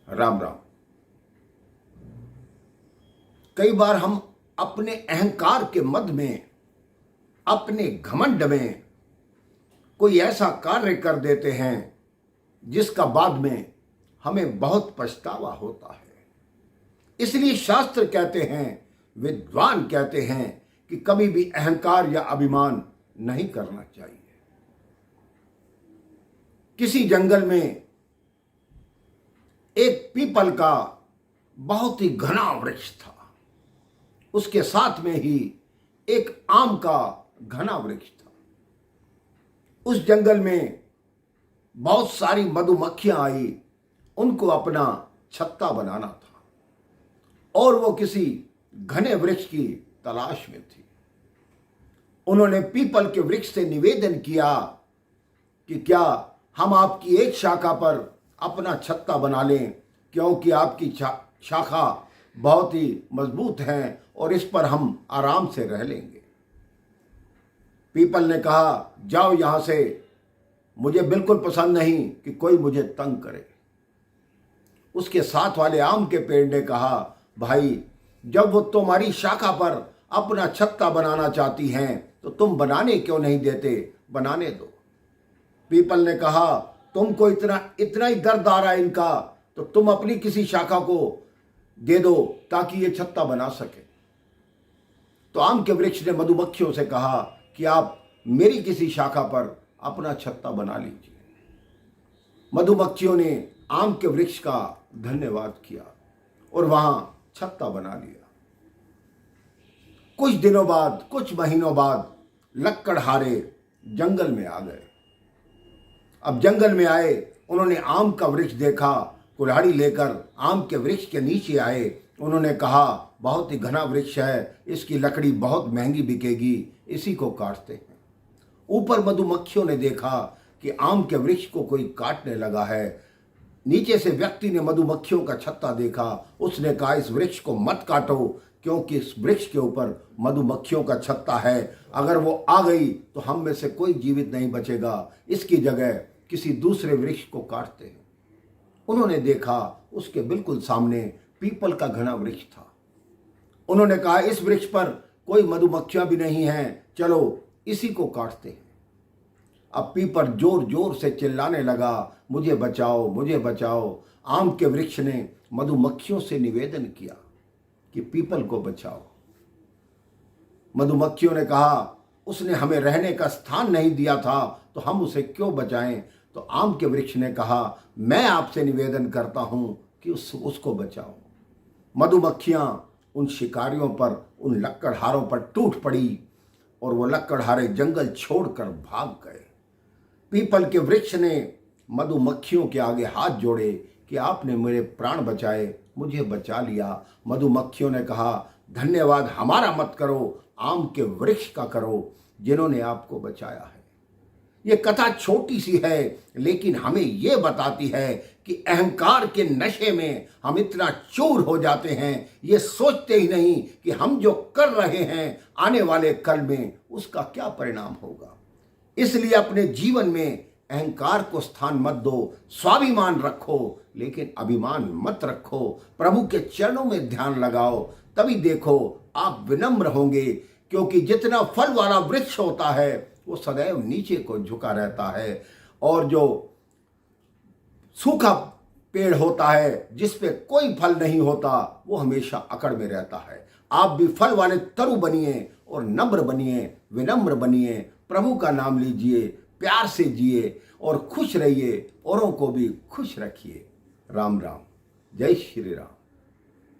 राम राम। कई बार हम अपने अहंकार के मद में, अपने घमंड में कोई ऐसा कार्य कर देते हैं जिसका बाद में हमें बहुत पछतावा होता है। इसलिए शास्त्र कहते हैं, विद्वान कहते हैं कि कभी भी अहंकार या अभिमान नहीं करना चाहिए। किसी जंगल में एक पीपल का बहुत ही घना वृक्ष था। उसके साथ में ही एक आम का घना वृक्ष था। उस जंगल में बहुत सारी मधुमक्खियां आई, उनको अपना छत्ता बनाना था और वो किसी घने वृक्ष की तलाश में थी। उन्होंने पीपल के वृक्ष से निवेदन किया कि क्या हम आपकी एक शाखा पर अपना छत्ता बना लें, क्योंकि आपकी शाखा बहुत ही मजबूत है और इस पर हम आराम से रह लेंगे। पीपल ने कहा, जाओ यहां से, मुझे बिल्कुल पसंद नहीं कि कोई मुझे तंग करे। उसके साथ वाले आम के पेड़ ने कहा, भाई जब वो तुम्हारी शाखा पर अपना छत्ता बनाना चाहती हैं तो तुम बनाने क्यों नहीं देते, बनाने दो। पीपल ने कहा, तुमको इतना ही दर्द आ रहा है इनका, तो तुम अपनी किसी शाखा को दे दो ताकि ये छत्ता बना सके। तो आम के वृक्ष ने मधुमक्खियों से कहा कि आप मेरी किसी शाखा पर अपना छत्ता बना लीजिए। मधुमक्खियों ने आम के वृक्ष का धन्यवाद किया और वहां छत्ता बना लिया। कुछ दिनों बाद, कुछ महीनों बाद लक्कड़हारे जंगल में आ गए। अब जंगल में आए, उन्होंने आम का वृक्ष देखा, कुल्हाड़ी लेकर आम के वृक्ष के नीचे आए। उन्होंने कहा, बहुत ही घना वृक्ष है, इसकी लकड़ी बहुत महंगी बिकेगी, इसी को काटते हैं। ऊपर मधुमक्खियों ने देखा कि आम के वृक्ष को कोई काटने लगा है। नीचे से व्यक्ति ने मधुमक्खियों का छत्ता देखा। उसने कहा, इस वृक्ष को मत काटो, क्योंकि इस वृक्ष के ऊपर मधुमक्खियों का छत्ता है। अगर वो आ गई तो हम में से कोई जीवित नहीं बचेगा। इसकी जगह किसी दूसरे वृक्ष को काटते हैं। उन्होंने देखा, उसके बिल्कुल सामने पीपल का घना वृक्ष था। उन्होंने कहा, इस वृक्ष पर कोई मधुमक्खियां भी नहीं हैं, चलो इसी को काटते हैं। अब पीपल जोर जोर से चिल्लाने लगा, मुझे बचाओ, मुझे बचाओ। आम के वृक्ष ने मधुमक्खियों से निवेदन किया कि पीपल को बचाओ। मधुमक्खियों ने कहा, उसने हमें रहने का स्थान नहीं दिया था तो हम उसे क्यों बचाएं। तो आम के वृक्ष ने कहा, मैं आपसे निवेदन करता हूं कि उसको बचाओ। मधुमक्खियां उन शिकारियों पर, उन लक्कड़हारों पर टूट पड़ी और वो लक्कड़हारे जंगल छोड़कर भाग गए। पीपल के वृक्ष ने मधुमक्खियों के आगे हाथ जोड़े कि आपने मेरे प्राण बचाए, मुझे बचा लिया। मधुमक्खियों ने कहा, धन्यवाद हमारा मत करो, आम के वृक्ष का करो जिन्होंने आपको बचाया है। ये कथा छोटी सी है, लेकिन हमें ये बताती है कि अहंकार के नशे में हम इतना चूर हो जाते हैं, ये सोचते ही नहीं कि हम जो कर रहे हैं आने वाले कल में उसका क्या परिणाम होगा। इसलिए अपने जीवन में अहंकार को स्थान मत दो। स्वाभिमान रखो, लेकिन अभिमान मत रखो। प्रभु के चरणों में ध्यान लगाओ, तभी देखो आप विनम्र होंगे, क्योंकि जितना फल वाला वृक्ष होता है वो सदैव नीचे को झुका रहता है, और जो सूखा पेड़ होता है जिस पे कोई फल नहीं होता वो हमेशा अकड़ में रहता है। आप भी फल वाले तरु बनिए और नम्र बनिए, विनम्र बनिए। प्रभु का नाम लीजिए, प्यार से जिए और खुश रहिए, औरों को भी खुश रखिए। राम राम, जय श्री राम।